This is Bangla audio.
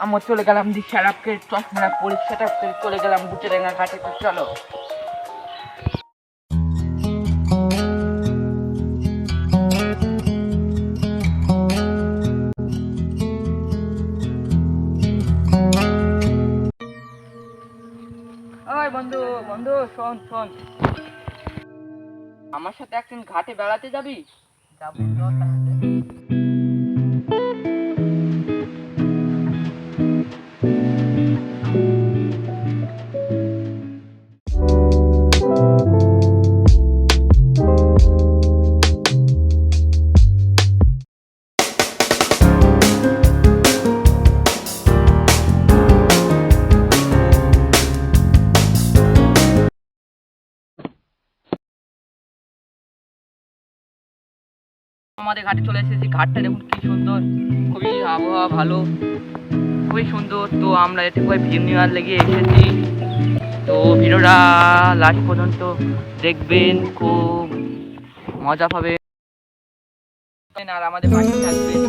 আমরা চলে গেলাম দি সারাপকে চশমাটা পরীক্ষাটা করে চলে গেলাম বুচেরাঙ্গা ঘাটে। তো চলো ওই বন্ধু বন্ধু শোন শোন, আমার সাথে একদিন ঘাটে বেড়াতে যাবি? যাবো তাহলে। আমাদের ঘাটে চলে এসেছি। ঘাটটা দেখুন কি সুন্দর, খুবই আবহাওয়া ভালো, খুবই সুন্দর। তো আমরা এতে করে ভিউ নেওয়ার লেগে এসেছি। তো ভিডিওটা লাস্ট পর্যন্ত দেখবেন, খুব মজা পাবে আর আমাদের পাশে থাকবেন।